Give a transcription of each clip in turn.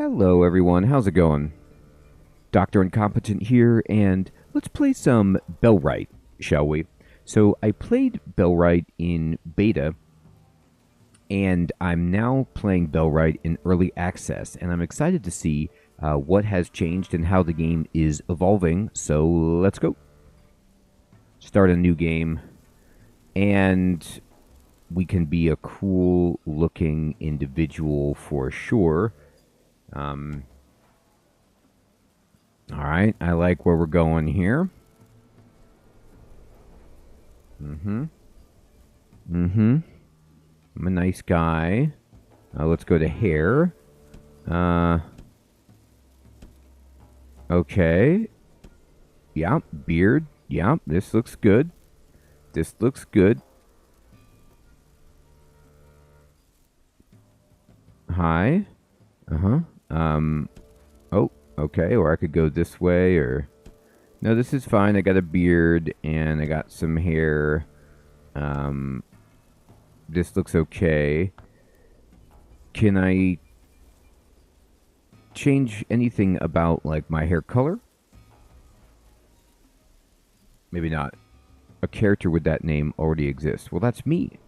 Hello everyone, how's it going? Dr. Incompetent here, and let's play some Bellwright, shall we? So I played Bellwright in beta, and I'm now playing Bellwright in early access, and I'm excited to see what has changed and how the game is evolving, so let's go. Start a new game, and we can be a cool looking individual for sure. Alright, I like where we're going here. I'm a nice guy. Let's go to hair. Okay. Yeah, beard. Yeah, this looks good. This looks good. Hi. Oh, okay, or I could go this way, or... No, this is fine. I got a beard, and I got some hair. This looks okay. Can I change anything about, like, my hair color? Maybe not. A character with that name already exists. Well, that's me.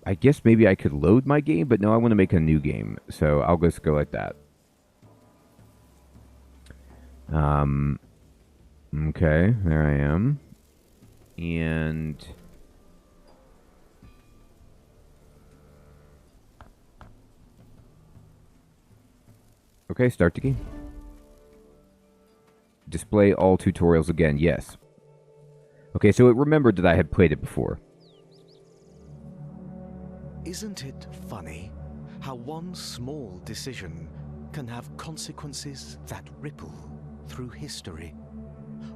I guess maybe I could load my game, but no, I want to make a new game. So I'll just go like that. Okay, there I am. And... Okay, start the game. Display all tutorials again, yes. Okay, so it remembered that I had played it before. Isn't it funny how one small decision can have consequences that ripple through history?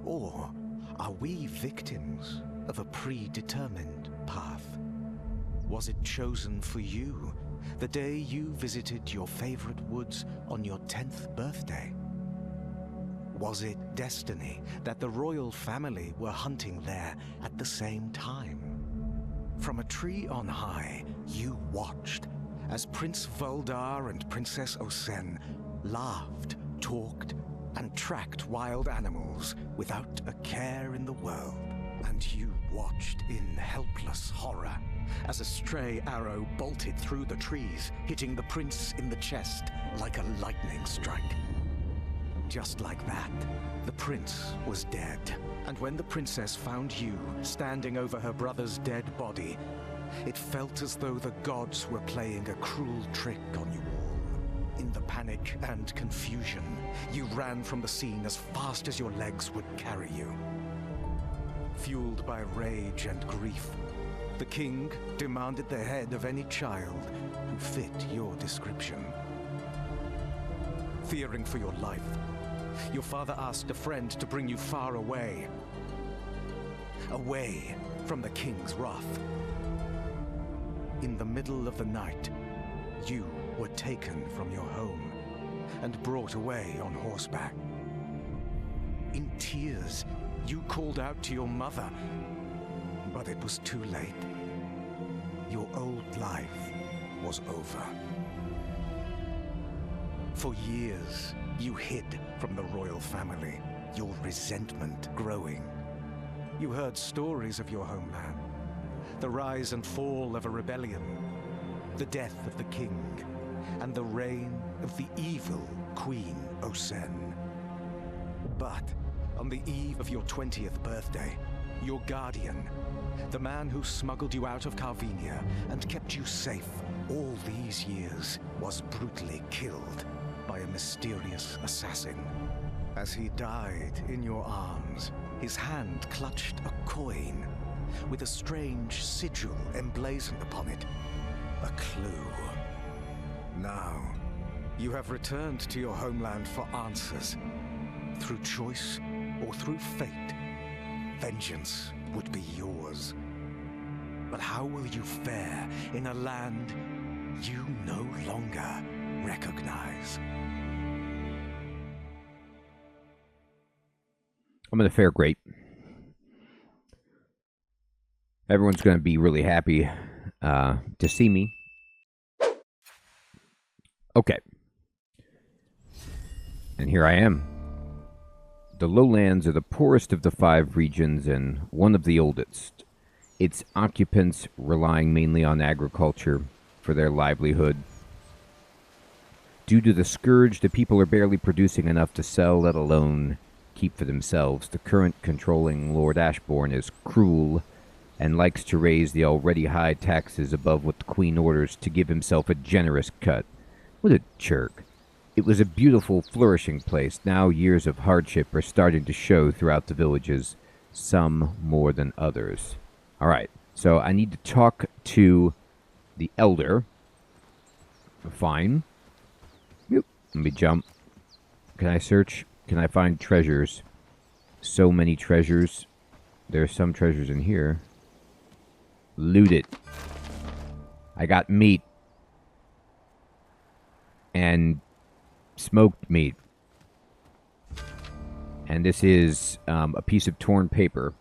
Or are we victims of a predetermined path? Was it chosen for you the day you visited your favorite woods on your 10th birthday? Was it destiny that the royal family were hunting there at the same time? From a tree on high, you watched as Prince Voldar and Princess Osen laughed, talked, and tracked wild animals without a care in the world. And you watched in helpless horror as a stray arrow bolted through the trees, hitting the prince in the chest like a lightning strike. Just like that, the prince was dead. And when the princess found you standing over her brother's dead body, it felt as though the gods were playing a cruel trick on you all. In the panic and confusion, you ran from the scene as fast as your legs would carry you. Fueled by rage and grief, the king demanded the head of any child who fit your description. Fearing for your life, your father asked a friend to bring you far away. Away from the king's wrath. In the middle of the night, you were taken from your home and brought away on horseback. In tears, you called out to your mother, but it was too late. Your old life was over. For years, you hid from the royal family, your resentment growing. You heard stories of your homeland, the rise and fall of a rebellion, the death of the king, and the reign of the evil Queen Osen. But on the eve of your 20th birthday, your guardian, the man who smuggled you out of Carvinia and kept you safe all these years, was brutally killed by a mysterious assassin. As he died in your arms, his hand clutched a coin with a strange sigil emblazoned upon it. A clue. Now, you have returned to your homeland for answers. Through choice or through fate, vengeance would be yours. But how will you fare in a land you no longer recognize? I'm going to fare great. Everyone's going to be really happy to see me. Okay. And here I am. The lowlands are the poorest of the 5 regions and one of the oldest. Its occupants relying mainly on agriculture for their livelihood. Due to the scourge, the people are barely producing enough to sell, let alone keep for themselves. The current controlling Lord Ashbourne is cruel and likes to raise the already high taxes above what the Queen orders to give himself a generous cut. What a jerk. It was a beautiful, flourishing place. Now years of hardship are starting to show throughout the villages, some more than others. All right, so I need to talk to the elder. Fine. Yep. Let me jump. Can I search? Can I find treasures? So many treasures. There's some treasures in here. Loot it. I got meat. And smoked meat. And this is a piece of torn paper.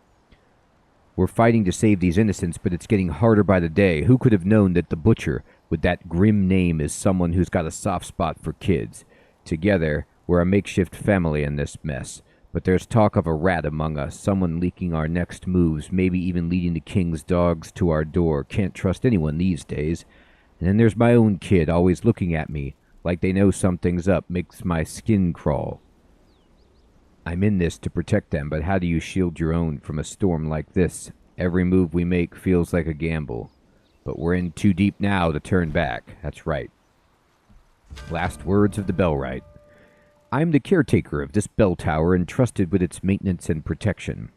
We're fighting to save these innocents, but it's getting harder by the day. Who could have known that the butcher, with that grim name, is someone who's got a soft spot for kids? Together, we're a makeshift family in this mess. But there's talk of a rat among us, someone leaking our next moves, maybe even leading the king's dogs to our door. Can't trust anyone these days. And then there's my own kid, always looking at me, like they know something's up, makes my skin crawl. I'm in this to protect them, but how do you shield your own from a storm like this? Every move we make feels like a gamble. But we're in too deep now to turn back. That's right. Last words of the Bellwright. I'm the caretaker of this bell tower, entrusted with its maintenance and protection.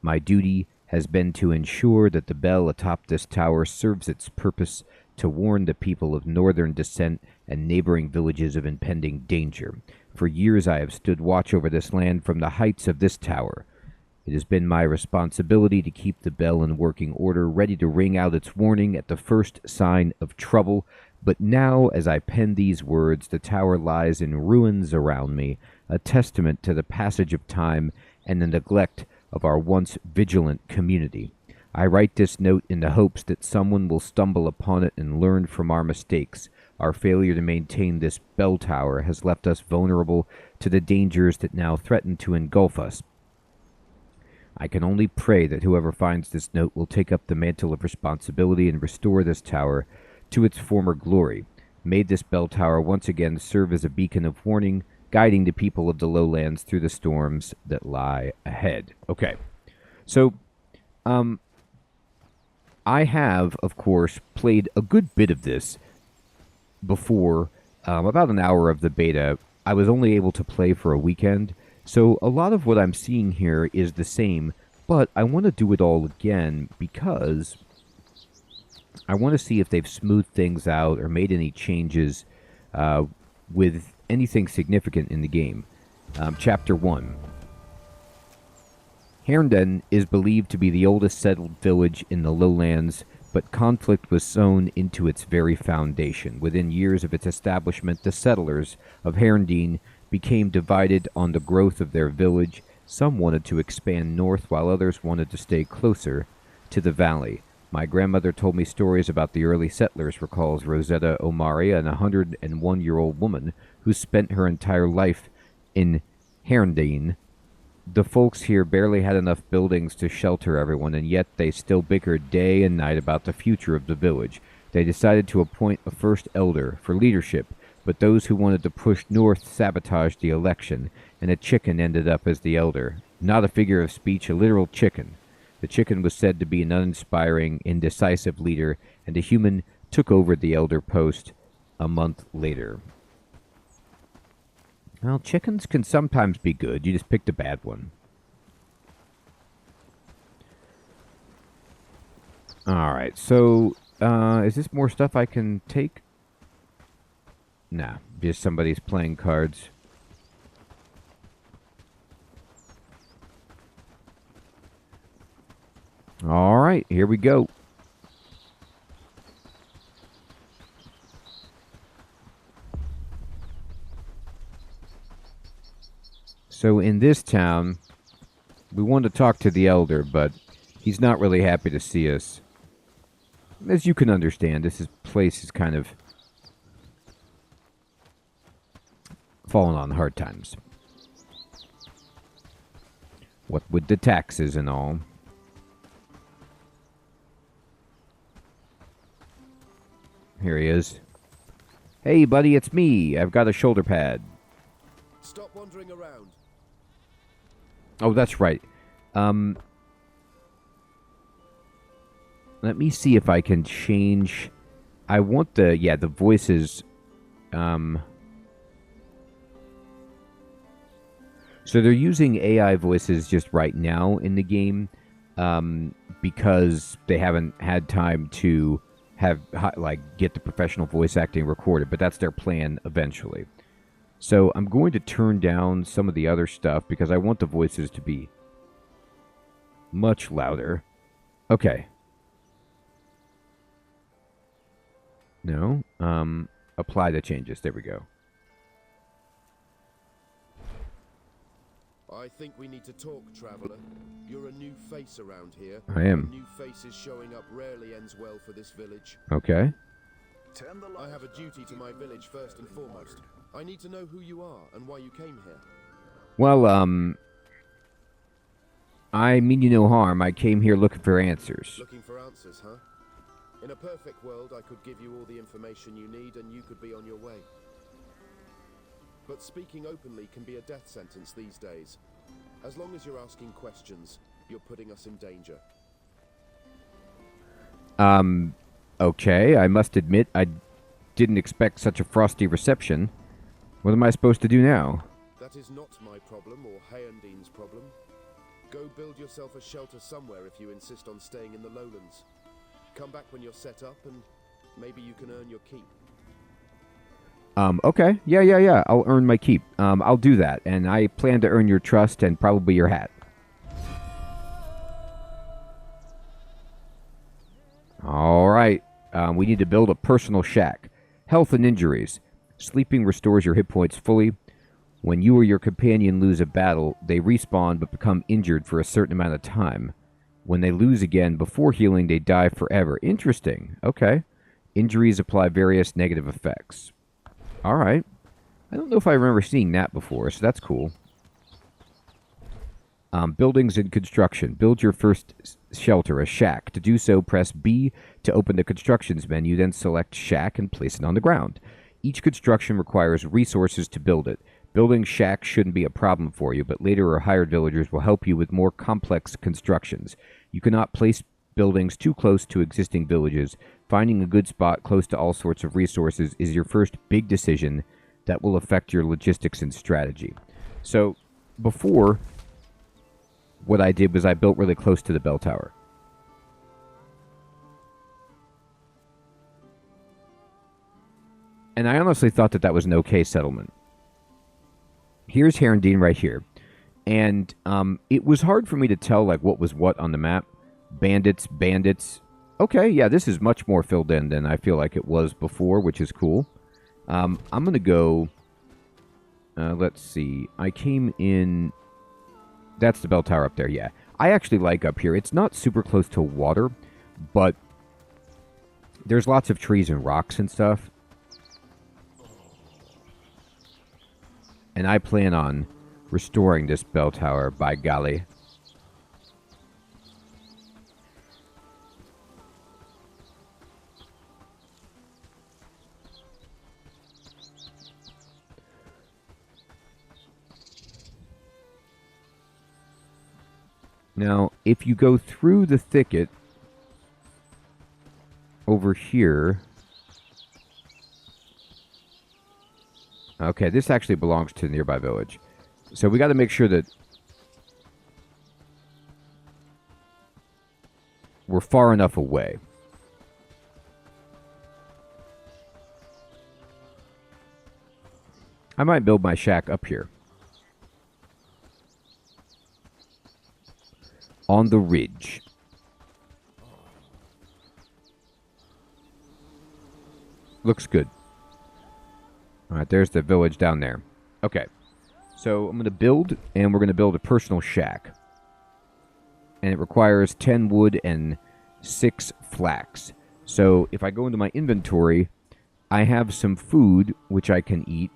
My duty has been to ensure that the bell atop this tower serves its purpose to warn the people of northern descent and neighboring villages of impending danger. For years I have stood watch over this land from the heights of this tower. It has been my responsibility to keep the bell in working order, ready to ring out its warning at the first sign of trouble. But now, as I pen these words, the tower lies in ruins around me, a testament to the passage of time and the neglect of our once vigilant community. I write this note in the hopes that someone will stumble upon it and learn from our mistakes. Our failure to maintain this bell tower has left us vulnerable to the dangers that now threaten to engulf us. I can only pray that whoever finds this note will take up the mantle of responsibility and restore this tower to its former glory. May this bell tower once again serve as a beacon of warning, guiding the people of the lowlands through the storms that lie ahead. Okay, so I have, of course, played a good bit of this before. About an hour of the beta. I was only able to play for a weekend, so a lot of what I'm seeing here is the same, but I want to do it all again because I want to see if they've smoothed things out or made any changes with anything significant in the game. Chapter 1. Herndon is believed to be the oldest settled village in the lowlands, but conflict was sown into its very foundation. Within years of its establishment, the settlers of Herndon became divided on the growth of their village. Some wanted to expand north, while others wanted to stay closer to the valley. My grandmother told me stories about the early settlers, recalls Rosetta Omari, an 101-year-old woman who spent her entire life in Herndon. The folks here barely had enough buildings to shelter everyone, and yet they still bickered day and night about the future of the village. They decided to appoint a first elder for leadership, but those who wanted to push north sabotaged the election, and a chicken ended up as the elder. Not a figure of speech, a literal chicken. The chicken was said to be an uninspiring, indecisive leader, and a human took over the elder post a month later. Well, chickens can sometimes be good. You just picked a bad one. Alright, so, is this more stuff I can take? Nah, just somebody's playing cards. Alright, here we go. So in this town, we wanted to talk to the elder, but he's not really happy to see us. As you can understand, this place is kind of fallen on hard times. What with the taxes and all. Here he is. Hey, buddy, it's me. I've got a shoulder pad. Stop wandering around. Oh, that's right. Let me see if I can change. I want the voices. So they're using AI voices just right now in the game, because they haven't had time to get the professional voice acting recorded, but that's their plan eventually. So I'm going to turn down some of the other stuff because I want the voices to be much louder. Okay. No. Apply the changes. There we go. I think we need to talk, traveler. You're a new face around here. I am. New faces showing up rarely ends well for this village. Okay. I have a duty to my village first and foremost. I need to know who you are and why you came here. Well, I mean you no harm. I came here looking for answers. Looking for answers, huh? In a perfect world, I could give you all the information you need and you could be on your way. But speaking openly can be a death sentence these days. As long as you're asking questions, you're putting us in danger. Okay. I must admit, I didn't expect such a frosty reception. What am I supposed to do now? That is not my problem or Hayendine's problem. Go build yourself a shelter somewhere if you insist on staying in the lowlands. Come back when you're set up and maybe you can earn your keep. Okay. Yeah. I'll earn my keep. I'll do that. And I plan to earn your trust and probably your hat. All right. We need to build a personal shack. Health and injuries. Sleeping restores your hit points fully. When you or your companion lose a battle, they respawn but become injured for a certain amount of time. When they lose again before healing, they die forever. Interesting. Okay. Injuries apply various negative effects. All right. I don't know if I remember seeing that before, so that's cool. Buildings and construction. Build your first shelter, a shack. To do so, press B to open the constructions menu, then select shack and place it on the ground. Each construction requires resources to build it. Building shacks shouldn't be a problem for you, but later or hired villagers will help you with more complex constructions. You cannot place buildings too close to existing villages. Finding a good spot close to all sorts of resources is your first big decision that will affect your logistics and strategy. So, before, what I did was I built really close to the bell tower. And I honestly thought that was an okay settlement. Here's Herondine right here. And it was hard for me to tell what was what on the map. Bandits. Okay, yeah, this is much more filled in than I feel like it was before, which is cool. I'm going to go... let's see. I came in... That's the bell tower up there, yeah. I actually like up here. It's not super close to water, but there's lots of trees and rocks and stuff. And I plan on restoring this bell tower, by golly. Now, if you go through the thicket over here... Okay, this actually belongs to the nearby village. So we got to make sure that we're far enough away. I might build my shack up here. On the ridge. Looks good. Alright, there's the village down there. Okay. So I'm going to build, and we're going to build a personal shack. And it requires 10 wood and 6 flax. So if I go into my inventory, I have some food, which I can eat.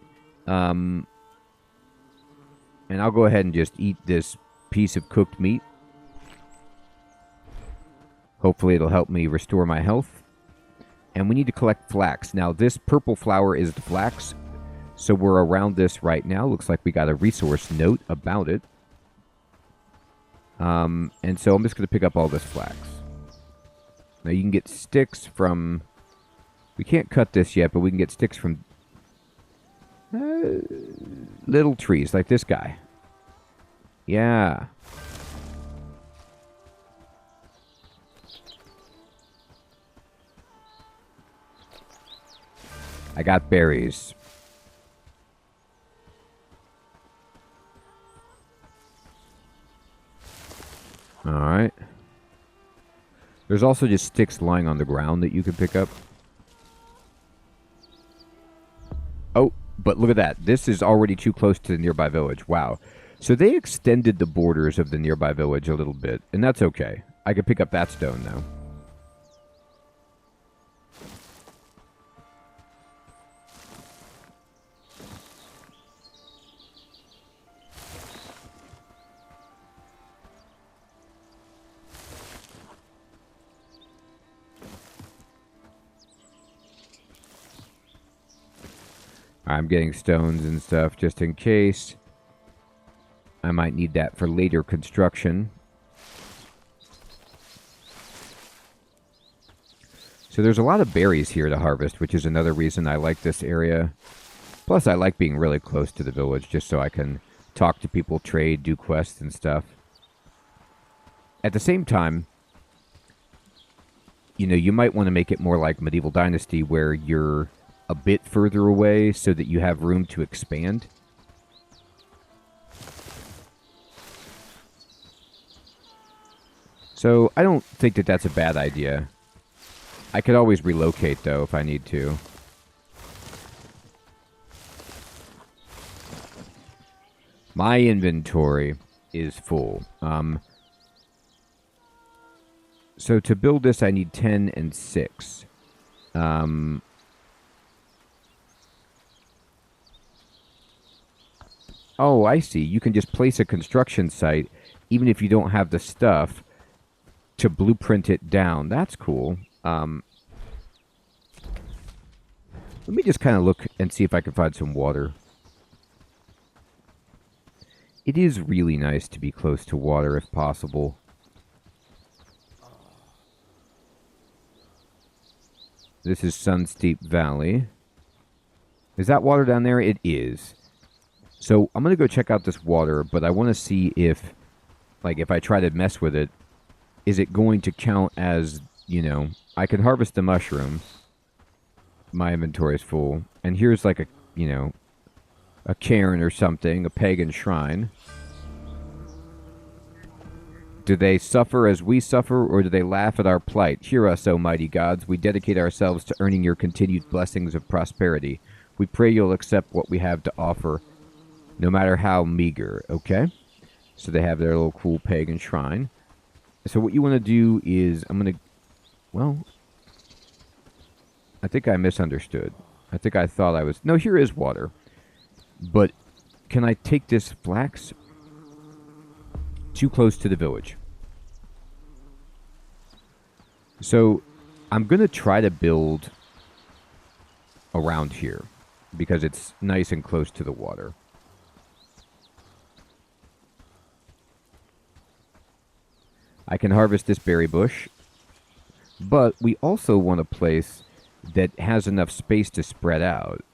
And I'll go ahead and just eat this piece of cooked meat. Hopefully it'll help me restore my health. And we need to collect flax. Now, this purple flower is the flax. So we're around this right now. Looks like we got a resource note about it. And so I'm just going to pick up all this flax. Now, you can get sticks from... We can't cut this yet, but we can get sticks from little trees like this guy. Yeah. I got berries. Alright. There's also just sticks lying on the ground that you can pick up. Oh, but look at that. This is already too close to the nearby village. Wow. So they extended the borders of the nearby village a little bit, and that's okay. I could pick up that stone, though. I'm getting stones and stuff just in case. I might need that for later construction. So there's a lot of berries here to harvest, which is another reason I like this area. Plus, I like being really close to the village just so I can talk to people, trade, do quests and stuff. At the same time, you know, you might want to make it more like Medieval Dynasty where you're a bit further away so that you have room to expand. So I don't think that that's a bad idea. I could always relocate, though, if I need to. My inventory is full. So to build this, I need 10 and 6. Oh, I see. You can just place a construction site, even if you don't have the stuff, to blueprint it down. That's cool. Let me just kind of look and see if I can find some water. It is really nice to be close to water if possible. This is Sunsteep Valley. Is that water down there? It is. So I'm going to go check out this water, but I want to see if, like, if I try to mess with it, is it going to count as, you know, I can harvest the mushroom. My inventory is full. And here's like a, you know, a cairn or something, a pagan shrine. Do they suffer as we suffer, or do they laugh at our plight? Hear us, O mighty gods. We dedicate ourselves to earning your continued blessings of prosperity. We pray you'll accept what we have to offer, no matter how meager, okay? So they have their little cool pagan shrine. So what you want to do is, I'm going to, well, I think I misunderstood. I think I thought I was, no, here is water. But can I take this flax? Too close to the village. So I'm going to try to build around here because it's nice and close to the water. I can harvest this berry bush, but we also want a place that has enough space to spread out.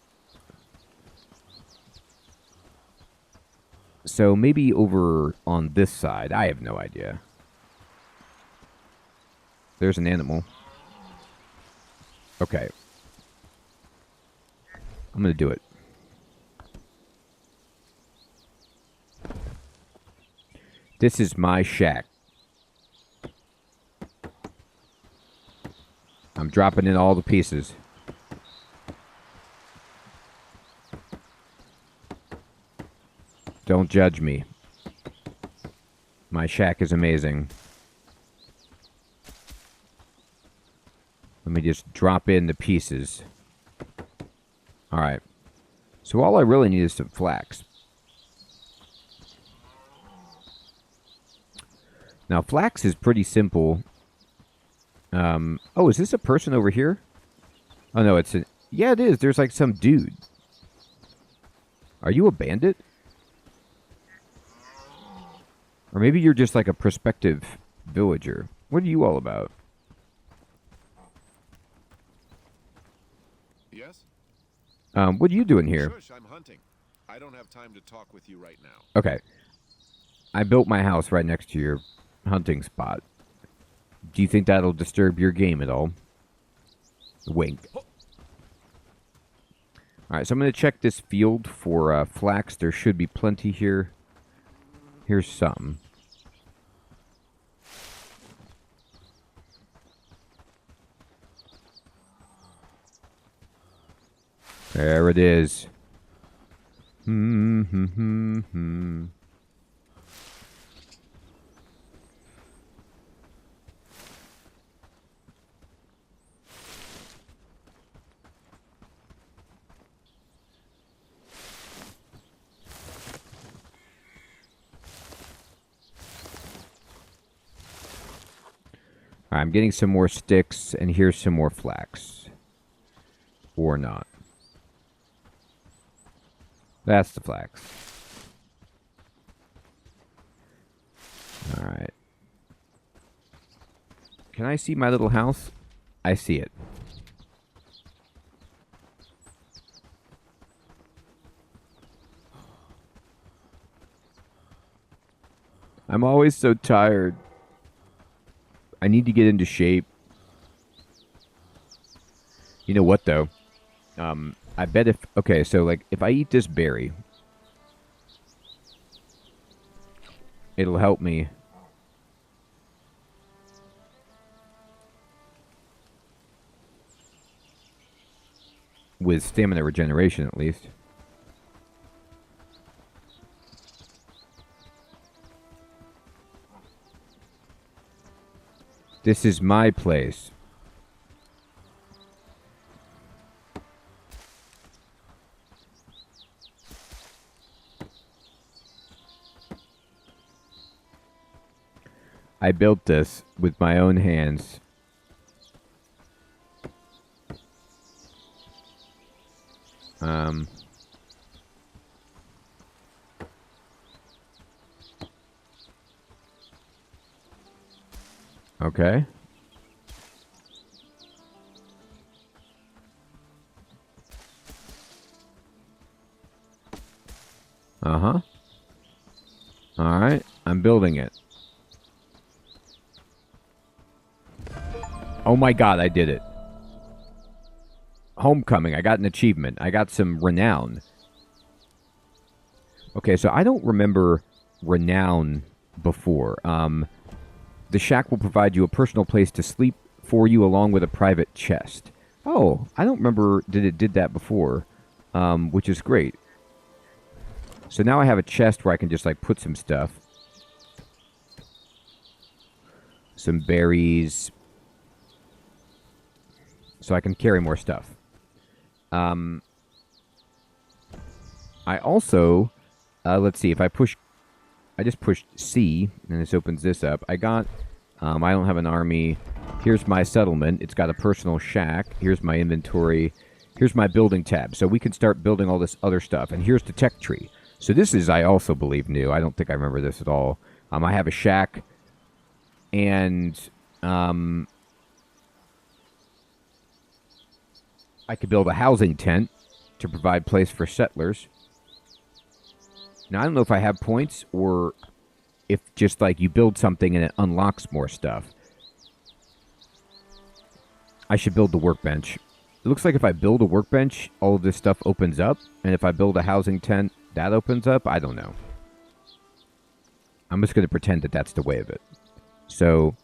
So maybe over on this side. I have no idea. There's an animal. Okay. I'm going to do it. This is my shack. I'm dropping in all the pieces. Don't judge me. My shack is amazing. Let me just drop in the pieces. Alright. So all I really need is some flax. Now, flax is pretty simple. Oh, is this a person over here? Oh, no, it's a... Yeah, it is. There's like some dude. Are you a bandit? Or maybe you're just like a prospective villager. What are you all about? Yes? What are you doing here? Shush, I'm hunting. I don't have time to talk with you right now. Okay. I built my house right next to your hunting spot. Do you think that'll disturb your game at all? Wink. Alright, so I'm going to check this field for flax. There should be plenty here. Here's some. There it is. I'm getting some more sticks, and here's some more flax. Or not. That's the flax. Alright. Can I see my little house? I see it. I'm always so tired. I need to get into shape. You know what, though? I bet if... Okay, so, like, if I eat this berry, it'll help me with stamina regeneration, at least. This is my place. I built this with my own hands. Okay. Uh-huh. Alright, I'm building it. Oh my god, I did it. Homecoming, I got an achievement. I got some renown. Okay, so I don't remember renown before. The shack will provide you a personal place to sleep for you along with a private chest. Oh, I don't remember that it did that before, which is great. So now I have a chest where I can just like put some stuff. Some berries. So I can carry more stuff. I also, let's see, if I push, I just pushed C, and this opens this up. I got, I don't have an army. Here's my settlement. It's got a personal shack. Here's my inventory. Here's my building tab. So we can start building all this other stuff. And here's the tech tree. So this is, I also believe, new. I don't think I remember this at all. I have a shack. And, I could build a housing tent to provide place for settlers. Now, I don't know if I have points or if just like you build something and it unlocks more stuff. I should build the workbench. It looks like if I build a workbench, all of this stuff opens up. And if I build a housing tent, that opens up. I don't know. I'm just going to pretend that that's the way of it. So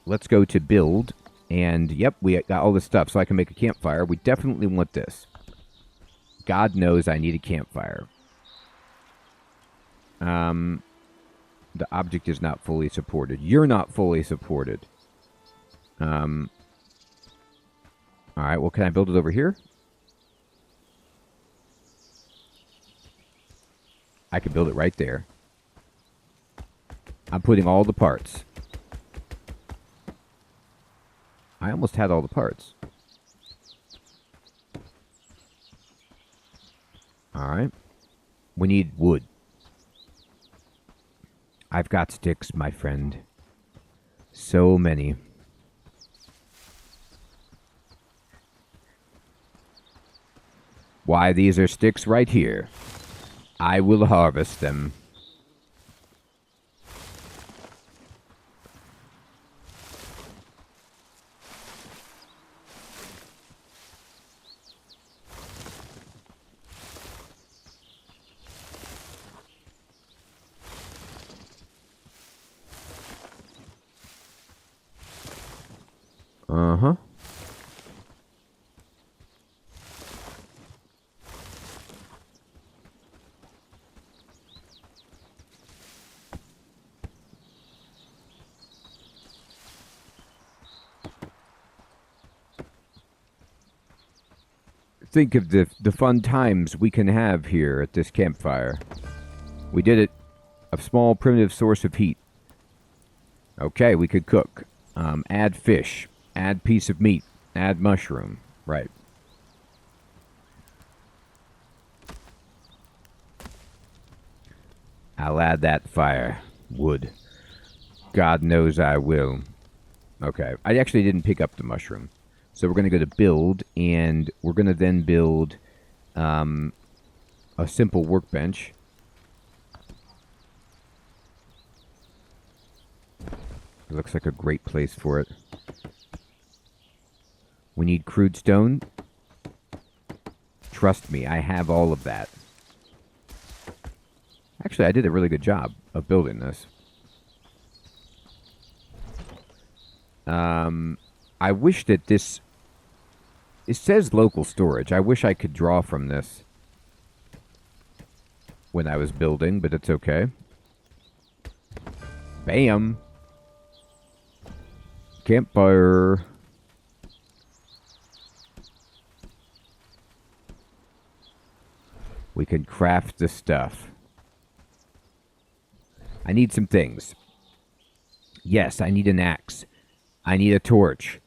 let's go to build. And, yep, we got all this stuff so I can make a campfire. We definitely want this. God knows I need a campfire. The object is not fully supported. You're not fully supported. Alright, well, can I build it over here? I can build it right there. I'm putting all the parts. I almost had all the parts. Alright. We need wood. I've got sticks, my friend. So many. Why, these are sticks right here. I will harvest them. Uh-huh. Think of the fun times we can have here at this campfire. We did it. A small primitive source of heat. Okay, we could cook. Add fish. Add piece of meat. Add mushroom. Right. I'll add that fire. Wood. God knows I will. Okay. I actually didn't pick up the mushroom. So we're going to go to build, and we're going to then build a simple workbench. It looks like a great place for it. We need crude stone. Trust me, I have all of that. Actually, I did a really good job of building this. I wish that this... It says local storage. I wish I could draw from this when I was building, but it's okay. Bam! Campfire. We can craft the stuff. I need some things. Yes, I need an axe. I need a torch.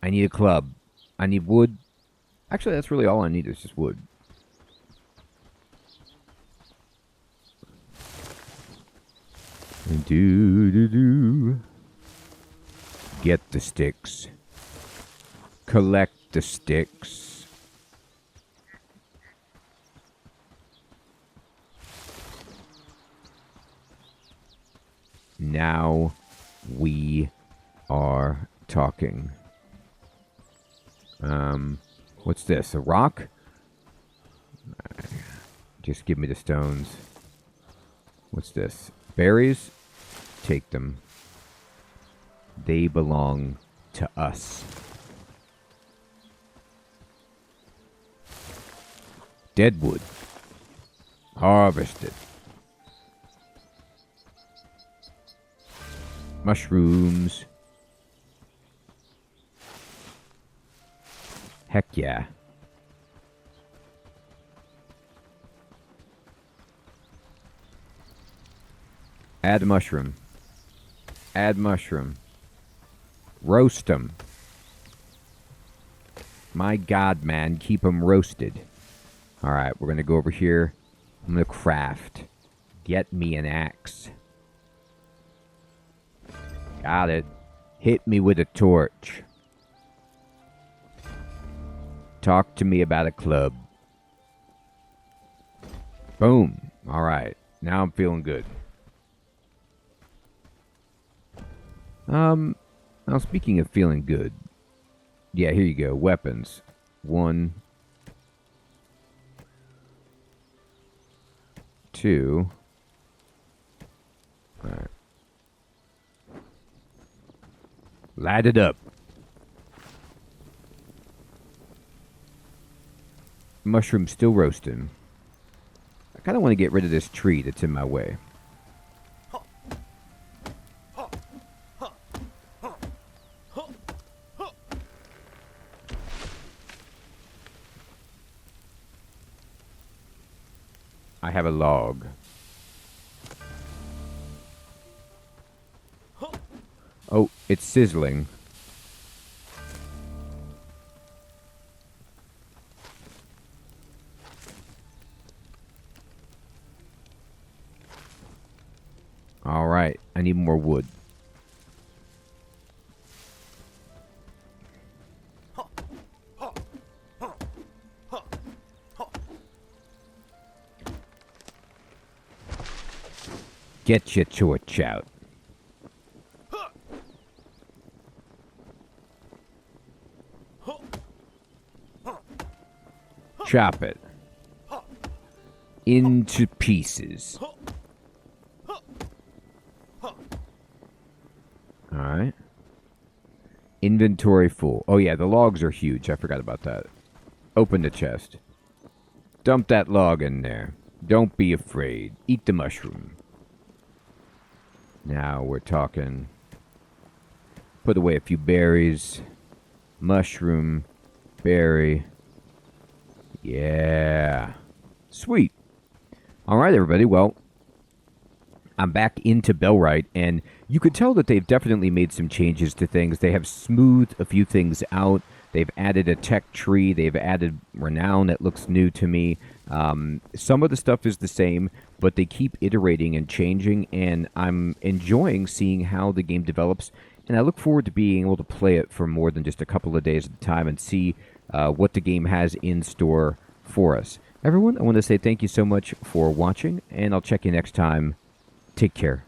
I need a club. I need wood. Actually, that's really all I need is just wood. Do. Get the sticks. Collect the sticks. Now we are talking. What's this? A rock? Just give me the stones. What's this? Berries? Take them. They belong to us. Deadwood. Harvested. Mushrooms. Heck yeah. Add mushroom. Add mushroom. Roast them. My God, man. Keep them roasted. Alright, we're going to go over here. I'm going to craft. Get me an axe. Got it. Hit me with a torch. Talk to me about a club. Boom. Alright. Now I'm feeling good. Now speaking of feeling good. Yeah, here you go. Weapons. 1. 2. Alright. Light it up. Mushroom still roasting. I kind of want to get rid of this tree that's in my way. I have a log. Oh, it's sizzling. I need more wood. Get your torch out. Chop it into pieces. Alright. Inventory full. Oh yeah, the logs are huge. I forgot about that. Open the chest. Dump that log in there. Don't be afraid. Eat the mushroom. Now we're talking. Put away a few berries. Mushroom. Berry. Yeah. Sweet. Alright, everybody. Well, I'm back into Bellwright, and you could tell that they've definitely made some changes to things. They have smoothed a few things out. They've added a tech tree. They've added renown that looks new to me. Some of the stuff is the same, but they keep iterating and changing, and I'm enjoying seeing how the game develops. And I look forward to being able to play it for more than just a couple of days at a time and see what the game has in store for us. Everyone, I want to say thank you so much for watching, and I'll check you next time. Take care.